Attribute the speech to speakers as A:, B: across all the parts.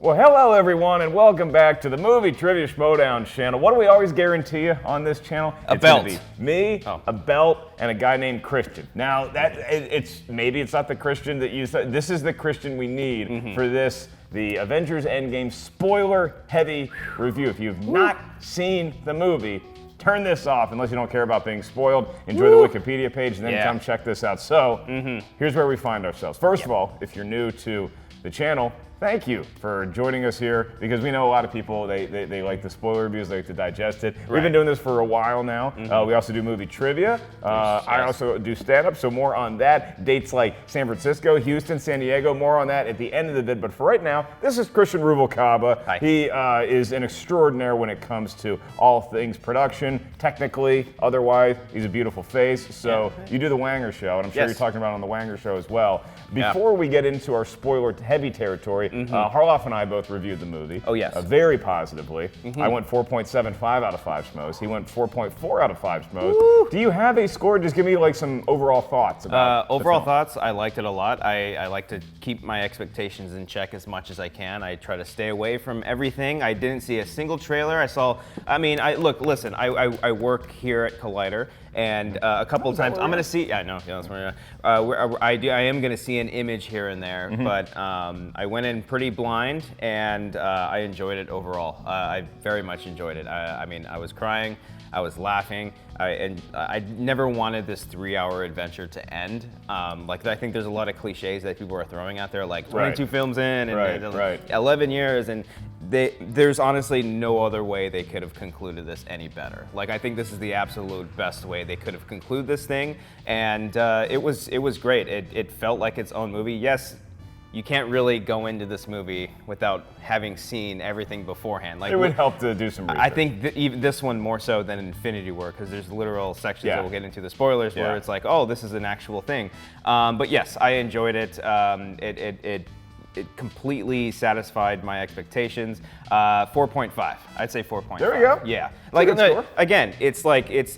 A: Well, hello everyone, and welcome back to the Movie Trivia SCHMOEDOWN channel. What do we always guarantee you on this channel?
B: A belt.
A: It's gonna be me, a belt, and a guy named Christian. Now, maybe it's not the Christian that you said. This is the Christian we need for this, the Avengers Endgame spoiler-heavy review. If you've not seen the movie, turn this off unless you don't care about being spoiled. Enjoy the Wikipedia page, and then come check this out. So, here's where we find ourselves. First of all, if you're new to the channel, thank you for joining us here, because we know a lot of people, they like the spoiler reviews, they like to digest it. We've been doing this for a while now. We also do movie trivia. I also do stand-up, so more on that. Dates like San Francisco, Houston, San Diego, more on that at the end of the vid. But for right now, this is Christian Ruvalcaba.
B: Hi.
A: He is an extraordinaire when it comes to all things production, technically, otherwise. He's a beautiful face. So you do the Wanger Show, and I'm sure you're talking about it on the Wanger Show as well. Before we get into our spoiler-heavy territory, Harloff and I both reviewed the movie.
B: Oh, yes.
A: Very positively. I went 4.75 out of 5 schmoes. He went 4.4 out of 5 schmoes. Do you have a score? Just give me like some overall thoughts about
B: Overall thoughts, I liked it a lot. I like to keep my expectations in check as much as I can. I try to stay away from everything. I didn't see a single trailer. Listen, I work here at Collider, and a couple of times I'm gonna see. I know, that's where I am gonna see an image here and there, but I went in pretty blind, and I enjoyed it overall. I very much enjoyed it. I mean, I was crying, I was laughing, and I never wanted this 3-hour adventure to end. I think there's a lot of cliches that people are throwing out there, like 22 films in, and 11 years, and there's honestly no other way they could have concluded this any better. Like, I think this is the absolute best way they could have concluded this thing, and it was great. It felt like its own movie. Yes, you can't really go into this movie without having seen everything beforehand. Like,
A: it would help to do some research.
B: I think even this one more so than Infinity War, because there's literal sections that we'll get into the spoilers where it's like, oh, this is an actual thing. But yes, I enjoyed it. It completely satisfied my expectations. 4.5. I'd say 4.5.
A: There we go.
B: Yeah. Again, it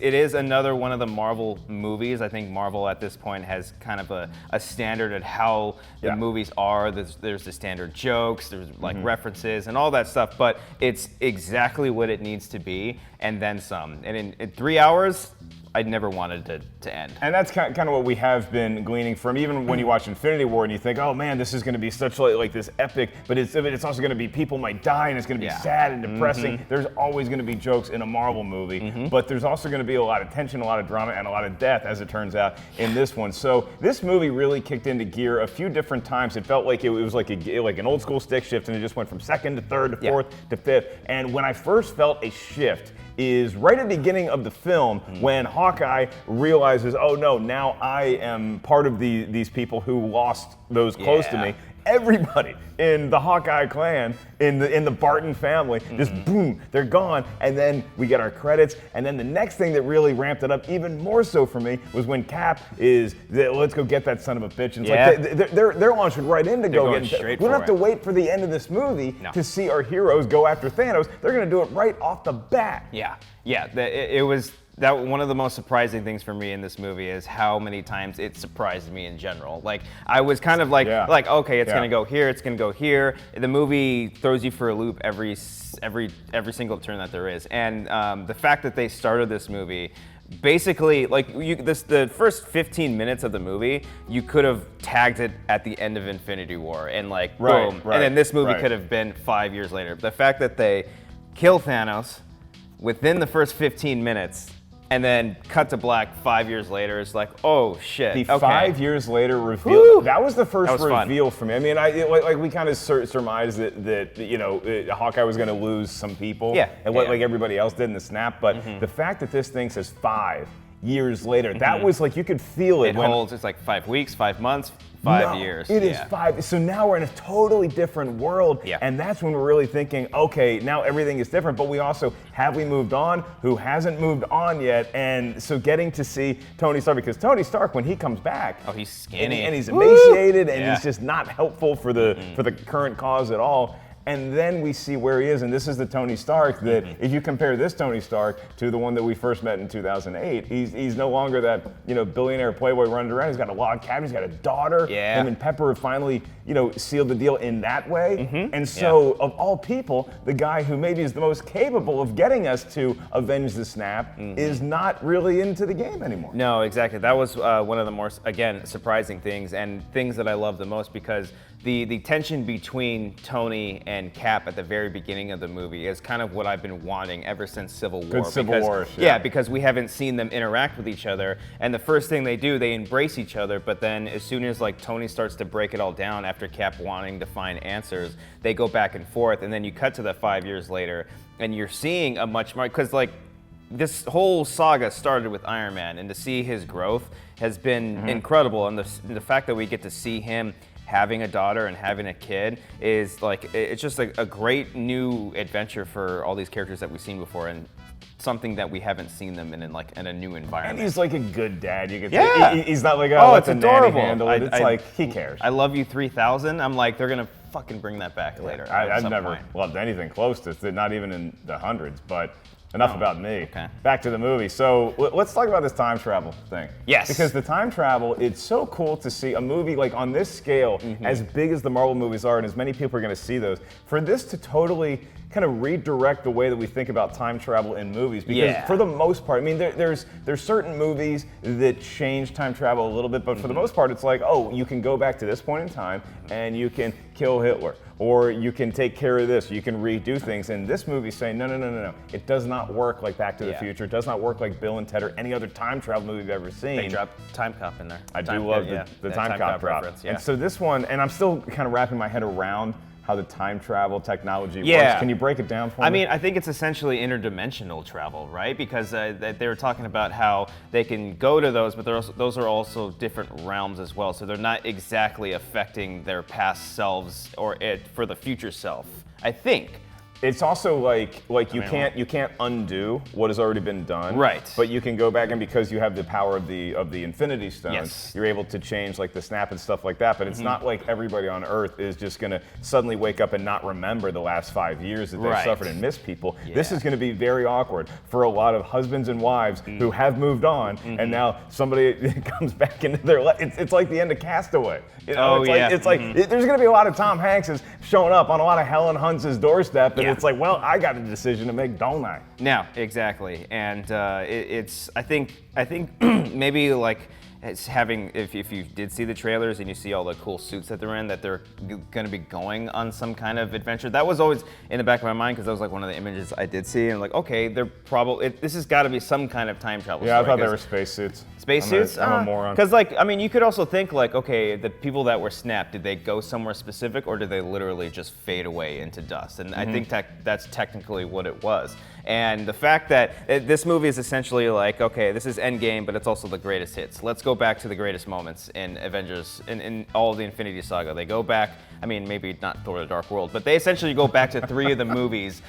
B: is another one of the Marvel movies. I think Marvel at this point has kind of a standard at how the movies are. There's the standard jokes, there's like references and all that stuff, but it's exactly what it needs to be, and then some. And in 3 hours, I'd never wanted to end.
A: And that's kind of what we have been gleaning from, even when you watch Infinity War and you think, oh man, this is going to be such like this epic, but it's also going to be people might die and it's going to be sad and depressing. There's always going to be jokes in a Marvel movie, but there's also going to be a lot of tension, a lot of drama, and a lot of death, as it turns out, in this one. So this movie really kicked into gear a few different times. It felt like it was like an old school stick shift, and it just went from second to third to fourth to fifth. And when I first felt a shift is right at the beginning of the film, when Hawkeye realizes, oh no, now I am part of these people who lost those close to me. Everybody in the Hawkeye clan, in the Barton family, just boom, they're gone. And then we get our credits. And then the next thing that really ramped it up even more so for me was when Cap is, let's go get that son of a bitch. And it's like they're launching right in to go get it. We don't have to wait for the end of this movie to see our heroes go after Thanos. They're going to do it right off the bat.
B: It was one of the most surprising things for me in this movie is how many times it surprised me in general. Like, I was kind of like okay, it's gonna go here, it's gonna go here. The movie throws you for a loop every single turn that there is, and the fact that they started this movie. Basically, the first 15 minutes of the movie, you could have tagged it at the end of Infinity War, and boom, and then this movie could have been 5 years later. The fact that they kill Thanos within the first 15 minutes, and then cut to black 5 years later, it's like, oh shit.
A: The 5 years later reveal, that was the first reveal for me. I mean, we kind of surmised that Hawkeye was going to lose some people, like everybody else did in the snap. But the fact that this thing says 5 years later, that was like, you could feel it.
B: It holds. It's like 5 weeks, 5 months. 5 years.
A: It is 5. So now we're in a totally different world, and that's when we're really thinking, okay, now everything is different, but we also, have we moved on? Who hasn't moved on yet? And so getting to see Tony Stark, because Tony Stark, when he comes back,
B: oh, he's skinny.
A: And he's emaciated, and he's just not helpful for the current cause at all. and then we see where he is, and this is the Tony Stark that if you compare this Tony Stark to the one that we first met in 2008, he's no longer that billionaire playboy running around. He's got a log cabin, he's got a daughter.
B: Yeah.
A: Him and Pepper have finally sealed the deal in that way. And so of all people, the guy who maybe is the most capable of getting us to avenge the snap is not really into the game anymore.
B: No, exactly. That was one of the more, again, surprising things, and things that I love the most, because the tension between Tony and Cap at the very beginning of the movie is kind of what I've been wanting ever since Civil War.
A: Good Civil War.
B: Yeah, because we haven't seen them interact with each other, and the first thing they do, they embrace each other, but then as soon as like Tony starts to break it all down after Cap wanting to find answers, they go back and forth, and then you cut to the 5 years later, and you're seeing a much more, because like this whole saga started with Iron Man, and to see his growth has been incredible, and the fact that we get to see him having a daughter and having a kid is like, it's just a great new adventure for all these characters that we've seen before, and something that we haven't seen them in a new environment.
A: And he's like a good dad. You could
B: Yeah.
A: say. He's not like,
B: Oh,
A: let
B: it's
A: the
B: adorable.
A: nanny handle it. It's like, he cares.
B: I love you 3000. I'm like, they're gonna fucking bring that back later.
A: I've never loved anything close to it, not even in the hundreds, but enough about me.
B: Okay.
A: Back to the movie. So let's talk about this time travel thing.
B: Yes.
A: Because the time travel, it's so cool to see a movie like on this scale, as big as the Marvel movies are, and as many people are going to see those, for this to totally kind of redirect the way that we think about time travel in movies. Because for the most part, I mean, there's certain movies that change time travel a little bit, but for the most part, it's like, oh, you can go back to this point in time and you can kill Hitler, or you can take care of this, you can redo things. And this movie's saying, no. It does not work like Back to the Future. It does not work like Bill and Ted or any other time travel movie you've ever seen.
B: They dropped Time Cop in there.
A: I do love the time cop drop.
B: reference.
A: And so this one, and I'm still kind of wrapping my head around how the time travel technology works. Can you break it down for me?
B: I mean, I think it's essentially interdimensional travel, right? Because they were talking about how they can go to those, but those are also different realms as well. So they're not exactly affecting their past selves or it for the future self, I think.
A: It's also like you can't undo what has already been done.
B: Right.
A: But you can go back, and because you have the power of the Infinity Stones,
B: Yes.
A: you're able to change like the snap and stuff like that. But it's not like everybody on Earth is just gonna suddenly wake up and not remember the last 5 years that they've
B: Right.
A: suffered and missed people. This is gonna be very awkward for a lot of husbands and wives who have moved on, and now somebody comes back into their life. It's like the end of Castaway. It's like there's gonna be a lot of Tom Hankses showing up on a lot of Helen Hunt's doorstep, and it's like, well, I got a decision to make, don't I?
B: Now, exactly, and it's. I think maybe like it's having. If you did see the trailers and you see all the cool suits that they're in, that they're going to be going on some kind of adventure. That was always in the back of my mind, because that was like one of the images I did see, and like, okay, they're probably this has got to be some kind of time travel.
A: Yeah,
B: story,
A: I thought they were spacesuits.
B: Spacesuits?
A: I'm a moron.
B: Because, like, I mean, you could also think, like, okay, the people that were snapped, did they go somewhere specific, or did they literally just fade away into dust? And I think that's technically what it was. And the fact that this movie is essentially like, okay, this is Endgame, but it's also the greatest hits. Let's go back to the greatest moments in Avengers, in all of the Infinity Saga. They go back, I mean, maybe not Thor: The Dark World, but they essentially go back to 3 of the movies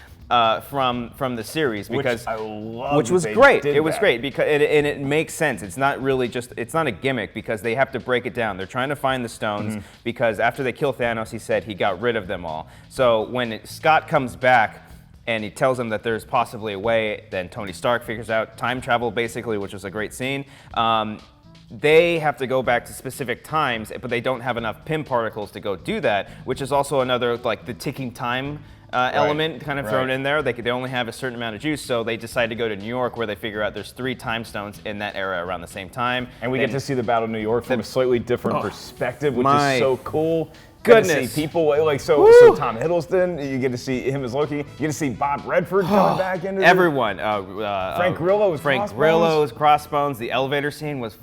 B: from the series, because which was great. It was great because it makes sense. It's not really it's not a gimmick, because they have to break it down. They're trying to find the stones because after they kill Thanos, he said he got rid of them all. So when Scott comes back and he tells him that there's possibly a way, then Tony Stark figures out time travel, basically, which was a great scene. They have to go back to specific times, but they don't have enough Pym particles to go do that, which is also another, like, the ticking time element kind of thrown in there. They only have a certain amount of juice, so they decide to go to New York, where they figure out there's 3 time stones in that era around the same time.
A: And we get to see the Battle of New York from a slightly different perspective, which
B: my
A: is so cool.
B: goodness.
A: You get to see people like so Tom Hiddleston, you get to see him as Loki, you get to see Bob Redford coming back into
B: everyone.
A: Frank Grillo's
B: Grillo's Crossbones. The elevator scene was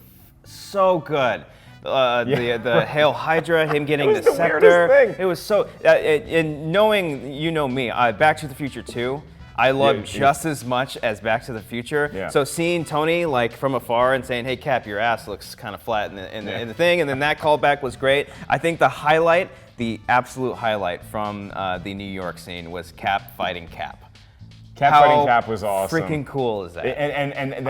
B: so good. The Hail Hydra, him getting the scepter.
A: Thing.
B: It was so. And knowing me, Back to the Future 2, I love just as much as Back to the Future.
A: Yeah.
B: So seeing Tony like from afar and saying, "Hey Cap, your ass looks kind of flat in the thing," and then that callback was great. I think the absolute highlight from the New York scene was Cap fighting Cap.
A: Cap fighting Cap was awesome.
B: Freaking cool is that?
A: And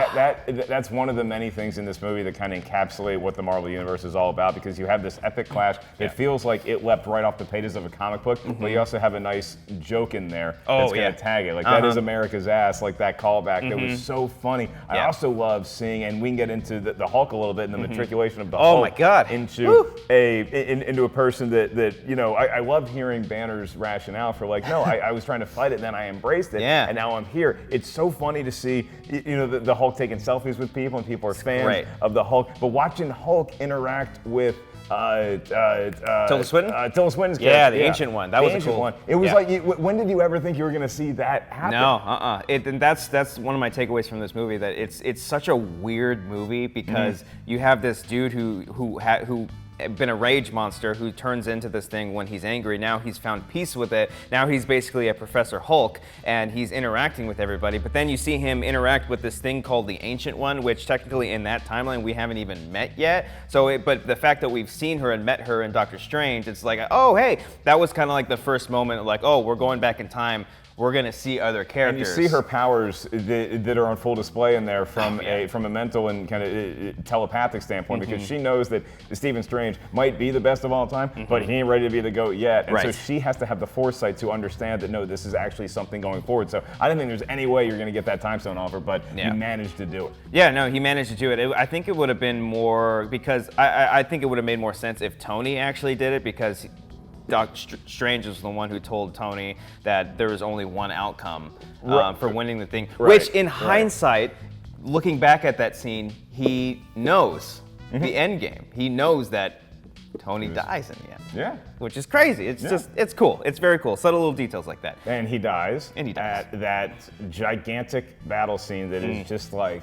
A: that's one of the many things in this movie that kind of encapsulate what the Marvel Universe is all about, because you have this epic clash. It feels like it leapt right off the pages of a comic book, but you also have a nice joke in there that's going to tag it. Like, that is America's ass, like that callback. That was so funny. I also love seeing, and we can get into the Hulk a little bit, and the matriculation of the Hulk
B: my God.
A: into a person that you know, I loved hearing Banner's rationale for, like, no, I was trying to fight it, then I embraced it, and now I'm here. It's so funny to see, you know, the Hulk taking selfies with people, and people are fans of the Hulk. But watching Hulk interact with
B: Tilda Swinton?
A: Tilda Swinton's character.
B: Yeah, the ancient one. That was a cool
A: one. It was like, when did you ever think you were going to see that happen?
B: No, and that's one of my takeaways from this movie, that it's such a weird movie, because you have this dude who been a rage monster who turns into this thing when he's angry. Now he's found peace with it. Now he's basically a Professor Hulk, and he's interacting with everybody. But then you see him interact with this thing called the Ancient One, which technically in that timeline we haven't even met yet. So, but the fact that we've seen her and met her in Doctor Strange, it's like, oh hey, that was kind of like the first moment of, like, oh, we're going back in time. We're gonna see other characters.
A: And you see her powers that are on full display in there from a mental and kind of telepathic standpoint, because she knows that Stephen Strange might be the best of all time, but he ain't ready to be the GOAT yet. And so she has to have the foresight to understand that, no, this is actually something going forward. So I didn't think there's any way you're gonna get that time stone offer, but he managed to do it.
B: Yeah, no, he managed to do it. I think it would have been more, because I think it would have made more sense if Tony actually did it, because Doctor Strange was the one who told Tony that there was only one outcome for winning the thing. Which, in hindsight, looking back at that scene, he knows the end game. He knows that Tony dies in the end.
A: Yeah.
B: Which is crazy. It's just, it's cool. It's very cool. Subtle little details like that.
A: And he dies.
B: At
A: that gigantic battle scene that is just like,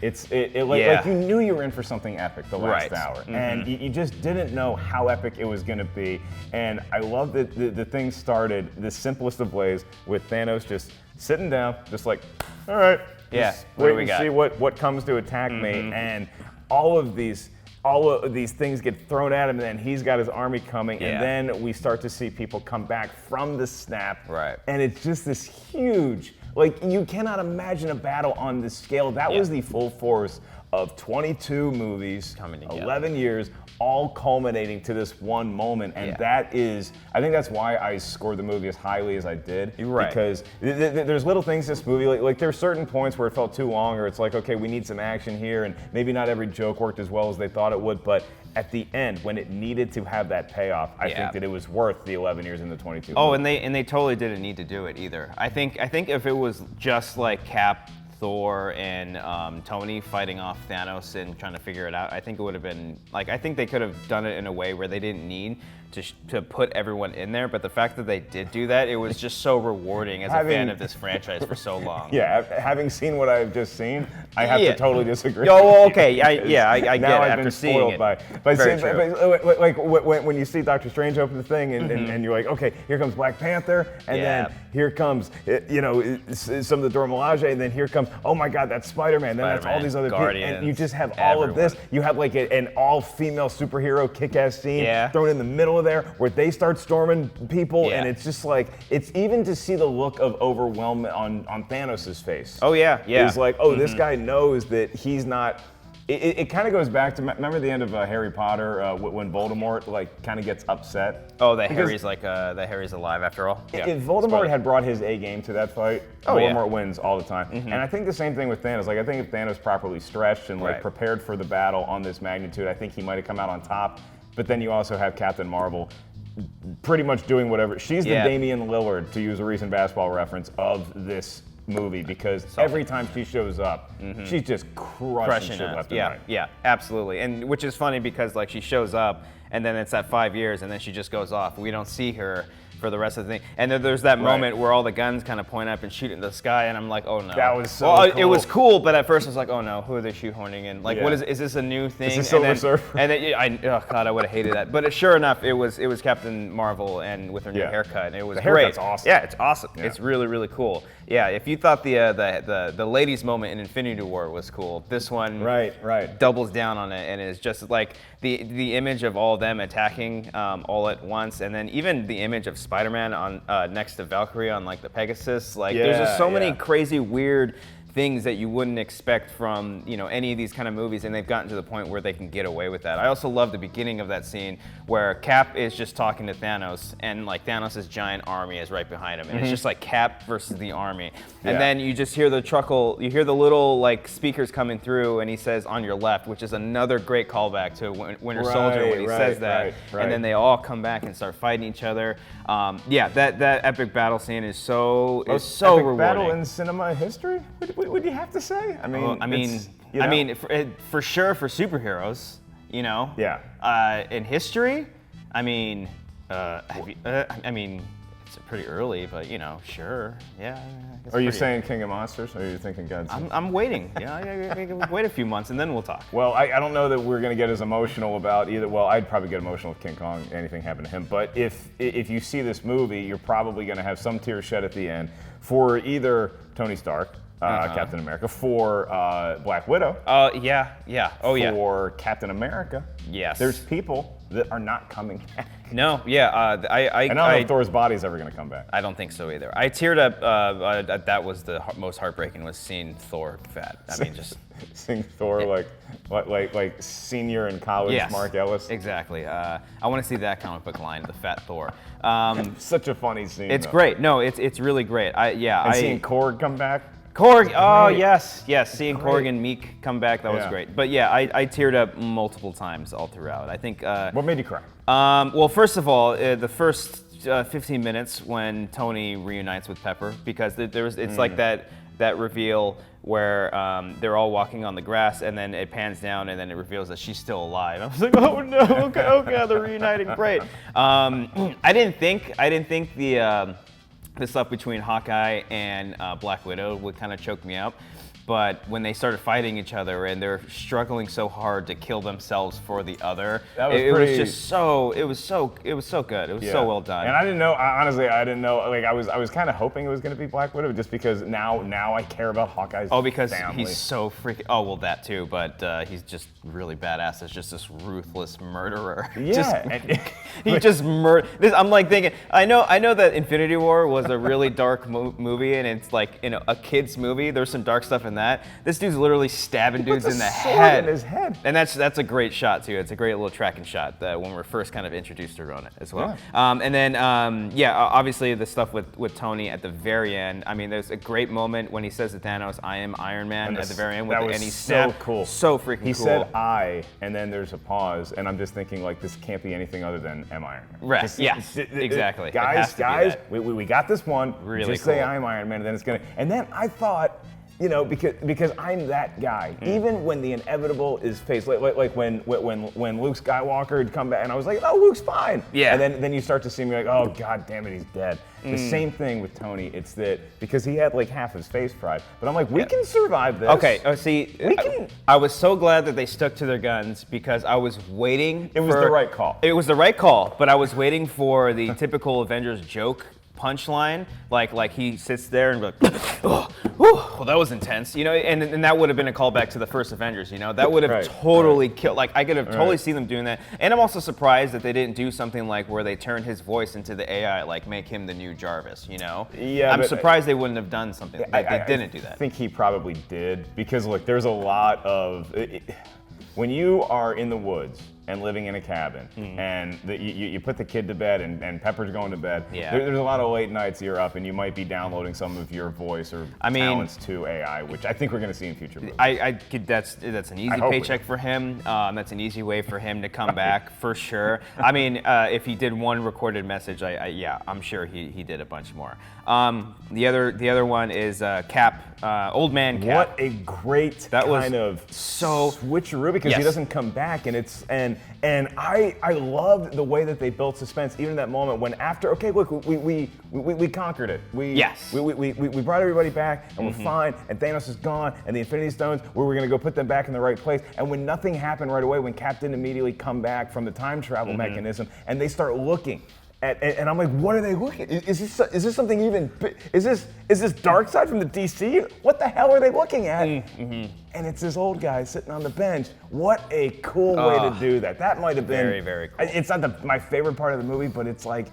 A: like you knew you were in for something epic the last hour, and you just didn't know how epic it was going to be. And I love that the thing started the simplest of ways, with Thanos just sitting down, just like, all right, wait and see what comes to attack me, and all of these things get thrown at him, and then he's got his army coming, and then we start to see people come back from the snap, and it's just this huge. Like, you cannot imagine a battle on this scale. That was the full force of 22 movies, coming together, 11 years, all culminating to this one moment. And that is, I think that's why I scored the movie as highly as I did. Because there's little things in this movie, like there's certain points where it felt too long, or it's like, okay, we need some action here, and maybe not every joke worked as well as they thought it would, but at the end, when it needed to have that payoff, I think that it was worth the 11 years and the 22.
B: Oh, and they totally didn't need to do it either. I think if it was just like Cap, Thor, and Tony fighting off Thanos and trying to figure it out, I think it would have been, like, I think they could have done it in a way where they didn't need to put everyone in there, but the fact that they did do that, it was just so rewarding as a fan of this franchise for so long.
A: Having seen what I've just seen, I have to totally disagree.
B: Oh, okay, I get
A: now
B: it
A: I've
B: after
A: been
B: seeing
A: spoiled
B: it.
A: by like when you see Doctor Strange open the thing, and you're like, okay, here comes Black Panther, and then here comes some of the Dora Milaje, and then here comes, oh my God, that's Spider-Man. Then that's all these other people, and you just have all of this. You have like an all-female superhero kick-ass scene thrown in the middle of there, where they start storming people, and it's just like, it's even to see the look of overwhelm on Thanos' face.
B: Oh yeah.
A: It's like, oh, this guy knows that he's not. It kind of goes back to, remember the end of Harry Potter when Voldemort like kind of gets upset.
B: Oh, that Harry's alive after all.
A: If Voldemort had brought his A game to that fight, Voldemort wins all the time. And I think the same thing with Thanos. Like, I think if Thanos properly stretched and like prepared for the battle on this magnitude, I think he might have come out on top. But then you also have Captain Marvel pretty much doing whatever. She's the Damian Lillard, to use a recent basketball reference, of this movie, because every time she shows up, she's just crushing shit left and right.
B: Yeah, absolutely. And which is funny, because like she shows up, and then it's that 5 years, and then she just goes off. We don't see her for the rest of the thing. And then there's that moment where all the guns kind of point up and shoot into the sky, and I'm like, oh no.
A: That was so cool.
B: It was cool, but at first I was like, oh no, who are they shoehorning in? Like, what is this a new thing?
A: It's a Silver Surfer.
B: And then, oh God, I would have hated that. But sure enough, it was Captain Marvel, and with her new haircut, and it was
A: the
B: great.
A: Haircut's awesome.
B: Yeah, it's awesome. Yeah. It's really, really cool. Yeah, if you thought the ladies' moment in Infinity War was cool, this one doubles down on it, and is just like the image of all them attacking all at once, and then even the image of Spider-Man on next to Valkyrie on like the Pegasus, like there's just so many crazy weird things that you wouldn't expect from, you know, any of these kind of movies, and they've gotten to the point where they can get away with that. I also love the beginning of that scene where Cap is just talking to Thanos, and like Thanos' giant army is right behind him, and it's just like Cap versus the army. And then you just hear the you hear the little like speakers coming through, and he says "on your left," which is another great callback to Winter Soldier when he says that. And then they all come back and start fighting each other. Yeah, that epic battle scene is so rewarding.
A: Battle in cinema history? Would you have to say? I mean,
B: for sure for superheroes, you know.
A: Yeah.
B: In history, I mean, it's pretty early, but you know, sure, yeah.
A: Are you saying King of Monsters, or are you thinking Godzilla?
B: I'm waiting. Wait a few months and then we'll talk.
A: Well, I don't know that we're going to get as emotional about either. Well, I'd probably get emotional if King Kong, anything happened to him. But if you see this movie, you're probably going to have some tears shed at the end for either Tony Stark, Captain America, for Black Widow.
B: Yeah. Oh, yeah.
A: For Captain America.
B: Yes.
A: There's people that are not coming back.
B: No, yeah.
A: I don't know if Thor's body's ever going to come back.
B: I don't think so either. I teared up. That was the most heartbreaking, was seeing Thor fat. I mean, just
A: seeing Thor like senior in college, Mark Ellis.
B: Exactly. I want to see that comic book line, the fat Thor.
A: Such a funny scene.
B: It's great. No, it's really great.
A: Seeing Korg come back.
B: Korg, oh yes, seeing Korg and Meek come back, that was great. But yeah, I teared up multiple times all throughout. I think.
A: What made you cry?
B: Well, first of all, the first 15 minutes when Tony reunites with Pepper, because it's like that reveal where they're all walking on the grass, and then it pans down, and then it reveals that she's still alive. I was like, oh no, okay, they're reuniting, great. I didn't think the stuff between Hawkeye and Black Widow would kind of choke me up. But when they started fighting each other and they're struggling so hard to kill themselves for the other, it was just so good. It was so well done.
A: And I didn't know, honestly, like I was kind of hoping it was going to be Black Widow, just because now I care about Hawkeye's family.
B: He's so freaking, oh well, that too, but he's just really badass as just this ruthless murderer.
A: Yeah.
B: He just murdered. I'm like thinking, I know that Infinity War was a really dark movie, and it's like, you know, a kid's movie. There's some dark stuff in that. This dude's literally stabbing dudes in the head.
A: In his head.
B: And that's a great shot too. It's a great little tracking shot when we're first kind of introduced to Rona as well. Yeah. And then obviously the stuff with Tony at the very end. I mean, there's a great moment when he says to Thanos, "I am Iron Man," at the very end.
A: And he so cool.
B: So freaking cool.
A: He said "I," and then there's a pause, and I'm just thinking, like, this can't be anything other than "Am Iron Man."
B: Right. Yes. Exactly.
A: Guys, we got this one.
B: Really
A: just
B: cool.
A: say "I'm Iron Man," and then it's gonna. And then I thought, you know, because I'm that guy. Even when the inevitable is faced, like when Luke Skywalker had come back, and I was like, oh, Luke's fine.
B: Yeah.
A: And then you start to see me like, oh, god damn it, he's dead. The same thing with Tony. It's that because he had like half his face fried, but I'm like, we can survive this.
B: Okay. See, I was so glad that they stuck to their guns, because I was waiting.
A: It was the right call.
B: It was the right call, but I was waiting for the typical Avengers joke punchline, like he sits there and be like, oh, well, that was intense, you know, and that would have been a callback to the first Avengers, you know, that would have totally killed. Like, I could have totally seen them doing that. And I'm also surprised that they didn't do something like where they turned his voice into the AI, like make him the new Jarvis, you know.
A: Yeah,
B: I'm surprised they wouldn't have done something. They didn't do that.
A: I think he probably did, because look, there's a lot of when you are in the woods and living in a cabin, and you put the kid to bed, and Pepper's going to bed.
B: Yeah.
A: There's a lot of late nights you're up, and you might be downloading some of your voice or talents to AI, which I think we're going to see in future movies.
B: That's an easy paycheck for him. That's an easy way for him to come back for sure. I mean, if he did one recorded message, I'm sure he did a bunch more. The other one is Cap, Old Man Cap.
A: What a great kind of switcheroo, because he doesn't come back, and I loved the way that they built suspense, even in that moment when after, okay, look, we conquered it. We brought everybody back, and we're fine, and Thanos is gone, and the Infinity Stones, we were gonna go put them back in the right place. And when nothing happened right away, when Cap didn't immediately come back from the time travel mechanism, and they start looking and I'm like, what are they looking? Is this something even? Is this Darkseid from the DC? What the hell are they looking at? And it's this old guy sitting on the bench. What a cool way to do that. That might have been
B: very, very cool.
A: It's not my favorite part of the movie, but it's like,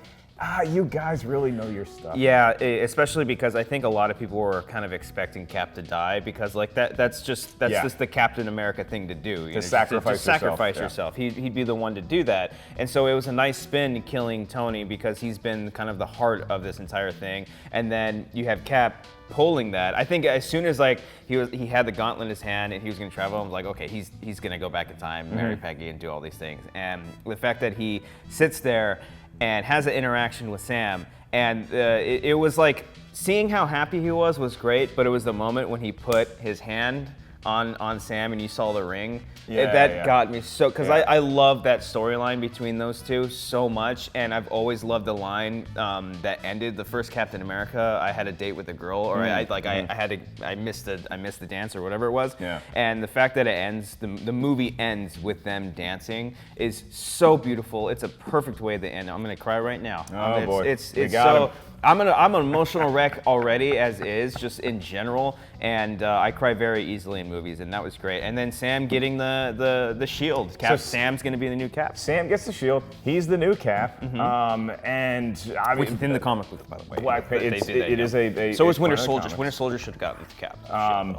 A: you guys really know your stuff.
B: Yeah, especially because I think a lot of people were kind of expecting Cap to die because like that's just the Captain America thing to do.
A: To sacrifice
B: yourself. He'd be the one to do that. And so it was a nice spin killing Tony because he's been kind of the heart of this entire thing. And then you have Cap pulling that. I think as soon as like he had the gauntlet in his hand and he was going to travel, I was like, okay, he's going to go back in time, marry Peggy, and do all these things. And the fact that he sits there and has an interaction with Sam, and it was like seeing how happy he was great, but it was the moment when he put his hand on Sam and you saw the ring. Got me so, because I love that storyline between those two so much, and I've always loved the line that ended the first Captain America. I had a date with a girl, or I missed the dance or whatever it was.
A: Yeah.
B: And the fact that it ends, the movie ends with them dancing is so beautiful. It's a perfect way to end. I'm gonna cry right now.
A: Oh boy,
B: it's so. I'm an emotional wreck already as is, just in general, and I cry very easily in movies, and that was great. And then Sam getting the shield. Sam's going to be the new Cap.
A: Sam gets the shield. He's the new Cap, and I mean,
B: which is in the comic book, by the way.
A: Black Panther. It is a.
B: So is Winter Soldier. Winter Soldier should have gotten the Cap.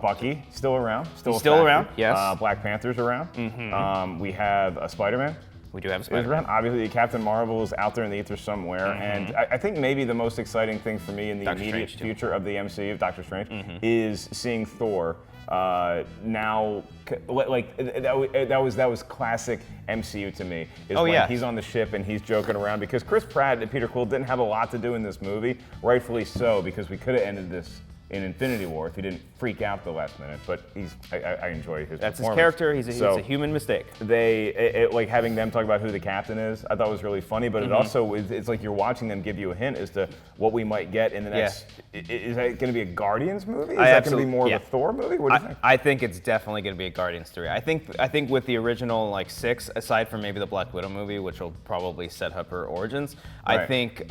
A: Bucky still around.
B: Still around. Yes.
A: Black Panther's around. We have a Spider-Man.
B: We do have a Spider-Man.
A: Obviously, Captain Marvel is out there in the ether somewhere, and I think maybe the most exciting thing for me in the immediate future of the MCU, of Doctor Strange, is seeing Thor now. Like that was classic MCU to me. He's on the ship and he's joking around, because Chris Pratt and Peter Quill didn't have a lot to do in this movie, rightfully so, because we could have ended this in Infinity War if he didn't freak out the last minute, but I enjoy his
B: That's
A: performance.
B: His character, he's a human mistake.
A: Like having them talk about who the captain is, I thought was really funny, but it also, it's like you're watching them give you a hint as to what we might get in the next, is that going to be a Guardians movie? Is that going to be more of a Thor movie? What do you think?
B: I think it's definitely going to be a Guardians 3. I think with the original like 6, aside from maybe the Black Widow movie, which will probably set up her origins, I think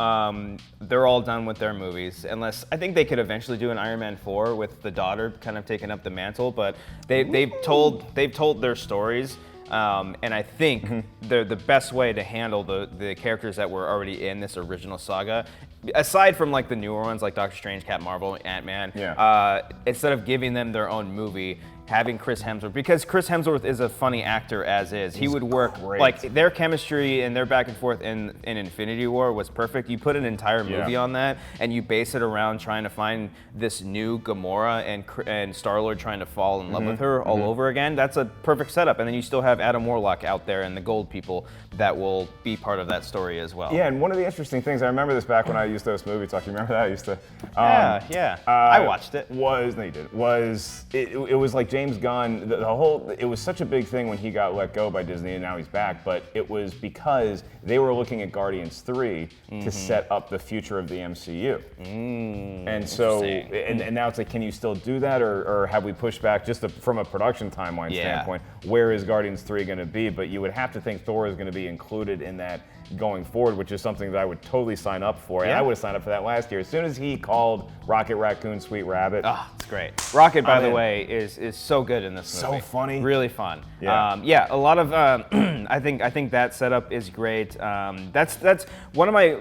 B: they're all done with their movies, unless I think they could eventually do an Iron Man 4 with the daughter kind of taking up the mantle, but they've told their stories, and I think the best way to handle the characters that were already in this original saga, aside from like the newer ones like Doctor Strange, Captain Marvel, Ant-Man, instead of giving them their own movie, having Chris Hemsworth, because Chris Hemsworth is a funny actor as is. He would work
A: great.
B: Like their chemistry and their back and forth in Infinity War was perfect. You put an entire movie on that, and you base it around trying to find this new Gamora and Star-Lord trying to fall in love with her all over again. That's a perfect setup. And then you still have Adam Warlock out there and the Gold People that will be part of that story as well.
A: Yeah, and one of the interesting things, I remember this back when I used to host Movie Talk. You remember that? I used to.
B: I watched it.
A: It was like James Gunn, it was such a big thing when he got let go by Disney and now he's back, but it was because they were looking at Guardians 3 to set up the future of the MCU. And so, and now it's like, can you still do that, or have we pushed back just from a production timeline standpoint? Where is Guardians 3 going to be? But you would have to think Thor is going to be included in that going forward, which is something that I would totally sign up for. And I would have signed up for that last year. As soon as he called Rocket Raccoon Sweet Rabbit.
B: Oh, it's great. Rocket, by the way, is so good in this movie.
A: So funny.
B: Really fun.
A: Yeah.
B: A lot of, I think that setup is great. That's one of I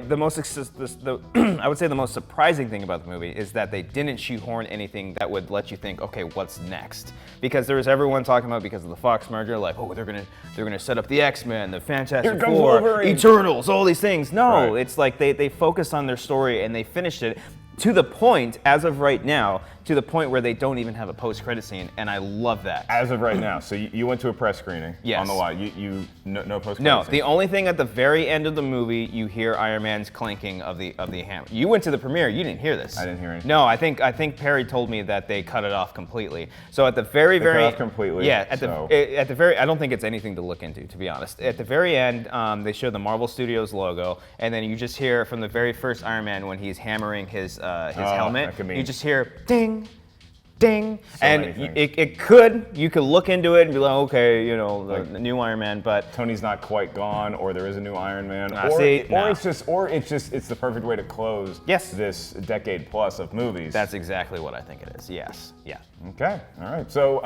B: would say the most surprising thing about the movie is that they didn't shoehorn anything that would let you think, okay, what's next? Because there was everyone talking about, because of the Fox merger, like, oh, they're gonna set up the X-Men, the Fantastic Four, Eternals, all these things. No, it's like they focused on their story and they finished it to the point, as of right now, to the point where they don't even have a post-credit scene, and I love that.
A: As of right now. So you went to a press screening on the lot. No post-credit scene?
B: The only thing at the very end of the movie, you hear Iron Man's clanking of the hammer. You went to the premiere, you didn't hear this.
A: I didn't hear anything.
B: No, I think Perry told me that they cut it off completely. So at the very
A: cut it off completely.
B: Yeah, at the very, I don't think it's anything to look into, to be honest. At the very end, they show the Marvel Studios logo, and then you just hear from the very first Iron Man when he's hammering his helmet, you just hear ding, ding.
A: So
B: And you could look into it and be like, okay, you know, the new Iron Man, but
A: Tony's not quite gone, or there is a new Iron Man, it's the perfect way to close this decade plus of movies.
B: That's exactly what I think it is. Yes. Yeah.
A: Okay. All right. So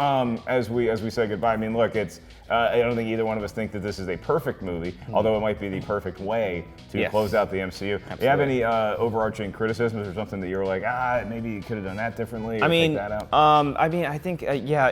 A: as we say goodbye, I mean, look, it's I don't think either one of us think that this is a perfect movie, although it might be the perfect way to close out the MCU.
B: Absolutely.
A: Do you have any overarching criticisms or something that you're like, maybe you could have done that differently? Or take that out?
B: I think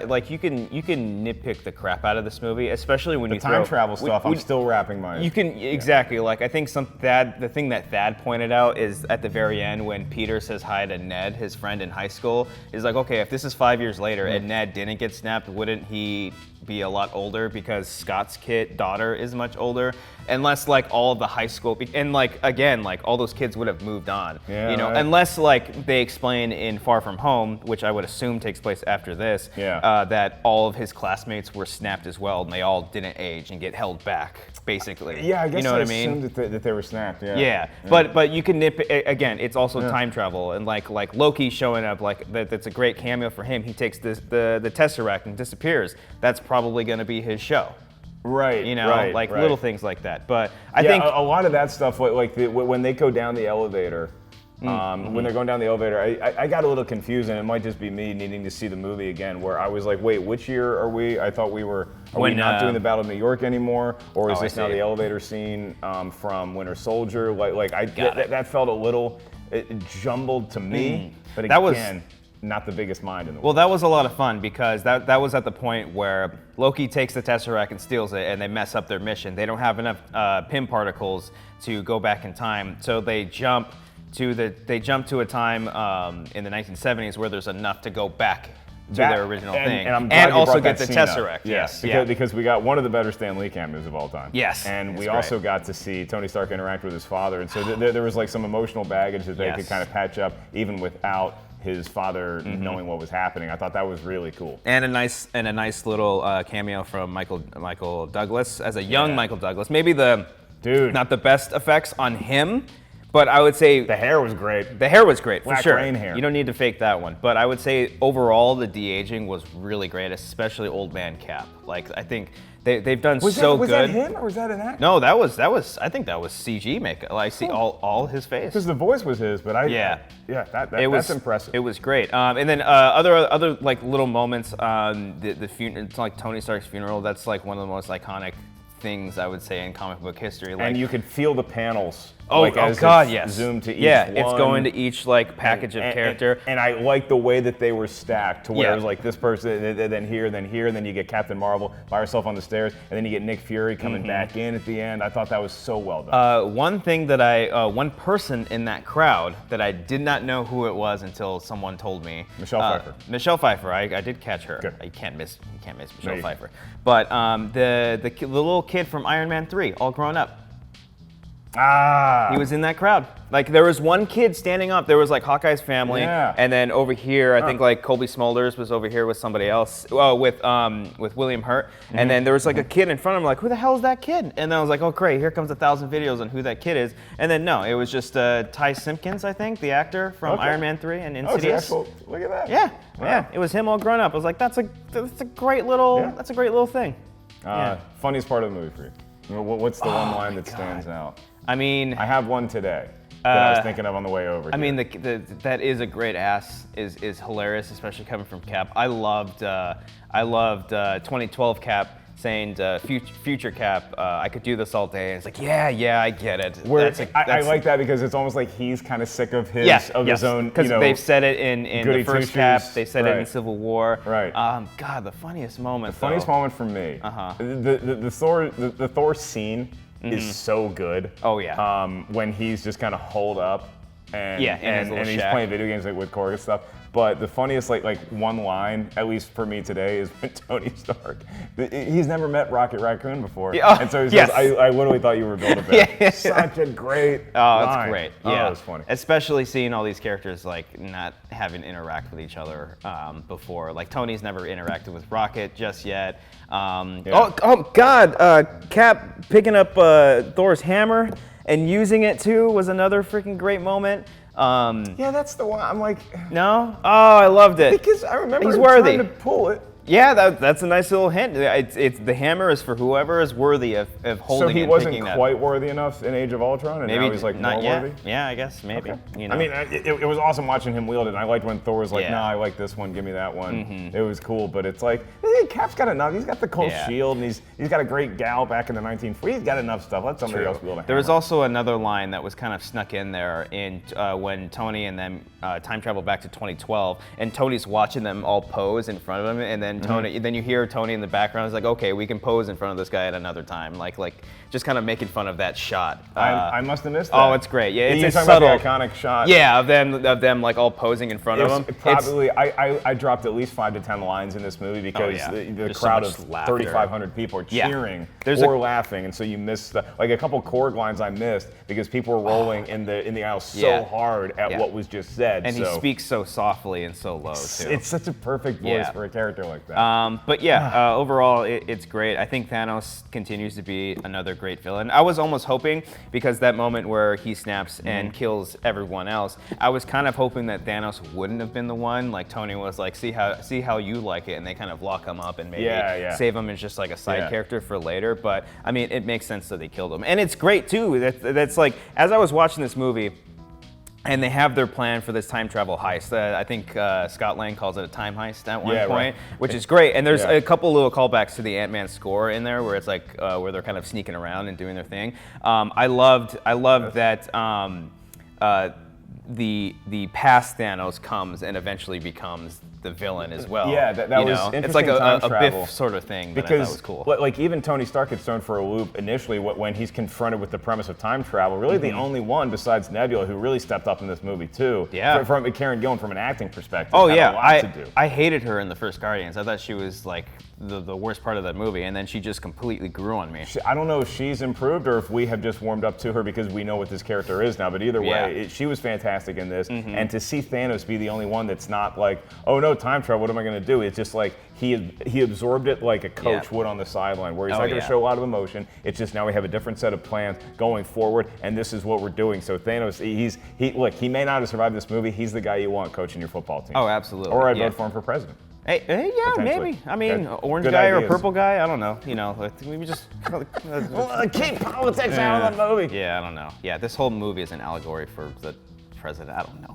B: like you can nitpick the crap out of this movie, especially when you
A: time travel stuff. I'm still wrapping my.
B: You can exactly like I think the thing that Thad pointed out is at the very end when Peter says hi to Ned, his friend in high school, is like, okay, if this is 5 years later and Ned didn't get snapped, wouldn't he be a lot older because Scott's daughter is much older? Unless like all of the high school and like again like all those kids would have moved on, you know, unless like they explain in Far From Home, which I would assume takes place after this, that all of his classmates were snapped as well and they all didn't age and get held back basically.
A: Yeah, I guess
B: you know
A: I
B: what I mean?
A: assumed that they were snapped.
B: Yeah. But you can again. It's also time travel and like Loki showing up like that's a great cameo for him. He takes the Tesseract and disappears. That's probably going to be his show.
A: Right.
B: You know, little things like that. But I think
A: a lot of that stuff, like when they go down the elevator, when they're going down the elevator, I got a little confused, and it might just be me needing to see the movie again, where I was like, wait, which year are we? I thought we were. Are we not doing the Battle of New York anymore, or is this now the elevator scene from Winter Soldier? That felt a little jumbled to me, but again. Not the biggest mind in the world.
B: Well, that was a lot of fun because that was at the point where Loki takes the Tesseract and steals it, and they mess up their mission. They don't have enough Pym particles to go back in time, so they jump to a time in the 1970s where there's enough to go back to their original thing, and also get the Tesseract.
A: Yes, because we got one of the better Stan Lee cameos of all time.
B: Yes,
A: and we also got to see Tony Stark interact with his father, and so there was like some emotional baggage that they could kind of patch up even without his father knowing what was happening. I thought that was really cool.
B: And a nice little cameo from Michael Douglas as a young Michael Douglas. Maybe not the best effects on him, but I would say
A: the hair was great.
B: The hair was great, for
A: Black
B: sure.
A: rain hair.
B: You don't need to fake that one. But I would say overall the de-aging was really great, especially Old Man Cap. Like I think they've done so good.
A: Was that him or was that an actor?
B: No, that was I think that was CG makeup. Like see all his face.
A: Because the voice was his, but that's impressive.
B: It was great. And then other like little moments on the funeral. It's like Tony Stark's funeral. That's like one of the most iconic things I would say in comic book history. Like,
A: and you could feel the panels.
B: Oh God, yes.
A: Zoom to each one.
B: It's going to each like package of character.
A: And I like the way that they were stacked to where it was like this person, then here, and then you get Captain Marvel by herself on the stairs, and then you get Nick Fury coming back in at the end. I thought that was so well done.
B: One thing that one person in that crowd that I did not know who it was until someone told me.
A: Michelle Pfeiffer.
B: Michelle Pfeiffer. I did catch her.
A: Good.
B: You can't miss Michelle Pfeiffer. But the little kid from Iron Man 3, all grown up. He was in that crowd. Like there was one kid standing up. There was like Hawkeye's family, and then over here, I think like Colby Smulders was over here with somebody else. Well, with William Hurt, and then there was like a kid in front of him. Like, who the hell is that kid? And then I was like, oh great, here comes 1,000 videos on who that kid is. And then no, it was just Ty Simpkins, I think, the actor from Iron Man 3 and Insidious.
A: Look at that.
B: Yeah, it was him all grown up. I was like, that's a great little thing.
A: Funniest part of the movie for you? What's the one line that stands out?
B: I mean,
A: I have one today that I was thinking of on the way over.
B: I mean, that is a great ass is hilarious, especially coming from Cap. I loved 2012 Cap saying to future Cap, I could do this all day. And it's like, yeah, I get it.
A: I like that because it's almost like he's kind of sick of his own.
B: Because they've said it in the first Cap. They said it in Civil War.
A: Right.
B: God, the funniest moment.
A: The funniest moment for me. The Thor scene is so good.
B: Oh yeah.
A: When he's just kind of holed up and he's
B: shack.
A: playing video games like with Korg and stuff. But the funniest like one line, at least for me today, is when Tony Stark. He's never met Rocket Raccoon before, and so he says, "I literally thought you were Build-A-Bear." Such a great.
B: That's great. Yeah,
A: it was funny.
B: Especially seeing all these characters like not having interact with each other before. Like Tony's never interacted with Rocket just yet. Oh God! Cap picking up Thor's hammer and using it too was another freaking great moment.
A: Yeah, that's the one. I'm like,
B: no? Oh, I loved it.
A: because I remember
B: He's
A: him
B: worthy.
A: trying to pull it.
B: Yeah, that's a nice little hint. It's the hammer is for whoever is worthy of holding it.
A: So he
B: and
A: wasn't
B: picking that.
A: quite worthy enough in Age of Ultron, and
B: Maybe
A: now he's like
B: not
A: more
B: yet.
A: worthy?
B: Yeah, I guess maybe. You know.
A: I mean, it was awesome watching him wield it. And I liked when Thor was like,
B: Yeah.
A: "No, I like this one. Give me that one." It was cool, but it's like Cap's got enough. He's got the cold
B: Yeah.
A: shield, and he's got a great gal back in the 1940s. He's got enough stuff. Let somebody else wield a hammer.
B: There was also another line that was kind of snuck in there in when Tony and them time travel back to 2012, and Tony's watching them all pose in front of him, and then then you hear Tony in the background is like, okay, we can pose in front of this guy at another time, like just kind of making fun of that shot.
A: I must have missed that.
B: Oh, it's great. Yeah, it's
A: You're
B: a
A: talking
B: subtle,
A: about the iconic shot.
B: Yeah, of them like all posing in front of him.
A: Probably, I dropped at least 5 to 10 lines in this movie because the
B: There's
A: crowd
B: so much
A: of
B: laughter.
A: 3,500 people are cheering
B: There's
A: or laughing, and so you missed like a couple Korg lines I missed because people were rolling in the aisle so hard at what was just said.
B: And he speaks so softly and so low too.
A: It's such a perfect voice for a character like that.
B: But overall, it's great. I think Thanos continues to be another great villain. I was almost hoping, because that moment where he snaps and kills everyone else, I was kind of hoping that Thanos wouldn't have been the one. Like Tony was like, see how you like it, and they kind of lock him up and maybe save him as just like a side character for later. But I mean, it makes sense that they killed him, and it's great too. That's like, as I was watching this movie, and they have their plan for this time travel heist. I think Scott Lang calls it a time heist at one point, which is great. And there's a couple little callbacks to the Ant-Man score in there, where it's like where they're kind of sneaking around and doing their thing. I loved that the past Thanos comes and eventually becomes the villain as well.
A: Yeah, that was interesting.
B: It's like
A: time
B: a
A: travel.
B: Biff sort of thing.
A: Because
B: that I thought was cool.
A: Like even Tony Stark gets thrown for a loop initially when he's confronted with the premise of time travel. Really, the only one besides Nebula who really stepped up in this movie too.
B: Yeah.
A: From Karen Gillan from an acting perspective.
B: Oh
A: had
B: yeah,
A: a lot to do.
B: I hated her in the first Guardians. I thought she was like the worst part of that movie, and then she just completely grew on me.
A: I don't know if she's improved or if we have just warmed up to her because we know what this character is now. But either way, she was fantastic in this. And to see Thanos be the only one that's not like, oh no, time travel, what am I going to do? It's just like he absorbed it like a coach would on the sideline, where he's not going to show a lot of emotion. It's just now we have a different set of plans going forward, and this is what we're doing. So Thanos, he may not have survived this movie. He's the guy you want coaching your football team.
B: Oh, absolutely.
A: Or I'd vote for him for president.
B: Hey, yeah, maybe. I mean, orange
A: good
B: guy or
A: ideas.
B: purple guy, I don't know. You know, we just
A: Keep politics out of the movie.
B: Yeah, I don't know. Yeah, this whole movie is an allegory for the president. I don't know.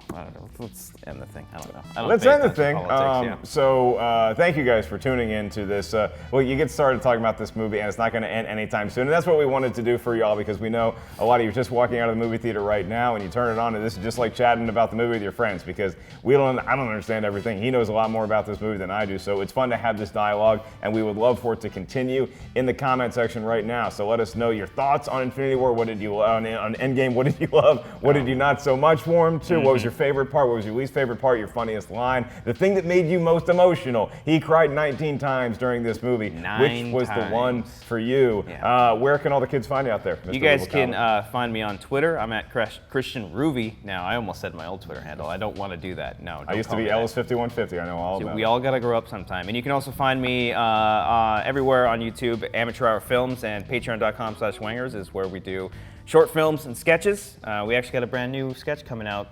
B: Let's end the thing. I don't know.
A: Let's end the thing.
B: Politics,
A: So thank you guys for tuning in to this. Well, you get started talking about this movie, and it's not going to end anytime soon. And that's what we wanted to do for y'all, because we know a lot of you are just walking out of the movie theater right now, and you turn it on, and this is just like chatting about the movie with your friends, because I don't understand everything. He knows a lot more about this movie than I do, so it's fun to have this dialogue, and we would love for it to continue in the comment section right now. So let us know your thoughts on Infinity War. What did you on Endgame? What did you love? What did you not so much warm to? What was your favorite part? What was your least favorite part? Your funniest line? The thing that made you most emotional? He cried 19 times during this movie. Which was the one for you?
B: Yeah.
A: Where can all the kids find you out there, Mr.
B: You guys
A: Ruvalcaba?
B: can find me on Twitter. I'm at Christian Ruvi. Now, I almost said my old Twitter handle. I don't want to do that. No,
A: I used to be Ellis5150. I know all about it.
B: We all got to grow up sometime. And you can also find me everywhere on YouTube. Amateur Hour Films and patreon.com/wangers is where we do short films and sketches. We actually got a brand new sketch coming out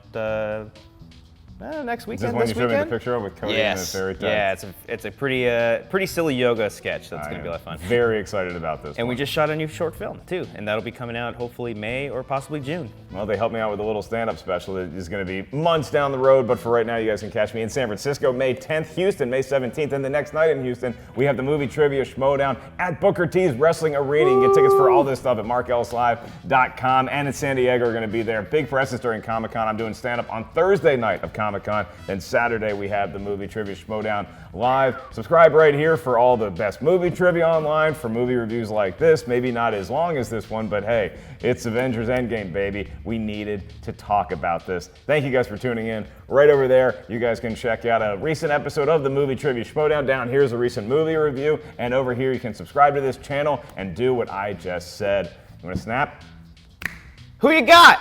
B: next weekend.
A: Is this one you showed me the picture of with Cody and the fairy tale?
B: Yeah, it's a pretty silly yoga sketch. That's going to be a lot of fun.
A: Very excited about this.
B: And we just shot a new short film too, and that'll be coming out hopefully May or possibly June.
A: Well, they helped me out with a little stand-up special that is going to be months down the road, but for right now, you guys can catch me in San Francisco, May 10th, Houston, May 17th, and the next night in Houston, we have the movie trivia SCHMOEDOWN at Booker T's Wrestling Arena. You can get tickets for all this stuff at markellislive.com, and in San Diego, we're going to be there. Big presses during Comic-Con. I'm doing stand-up on Thursday night of Comic-Con. Then Saturday, we have the movie trivia SCHMOEDOWN live. Subscribe right here for all the best movie trivia online, for movie reviews like this. Maybe not as long as this one, but hey, it's Avengers Endgame, baby. We needed to talk about this. Thank you guys for tuning in. Right over there, you guys can check out a recent episode of the movie trivia SCHMOEDOWN. Down here is a recent movie review, and over here you can subscribe to this channel and do what I just said. You want to snap?
B: Who you got?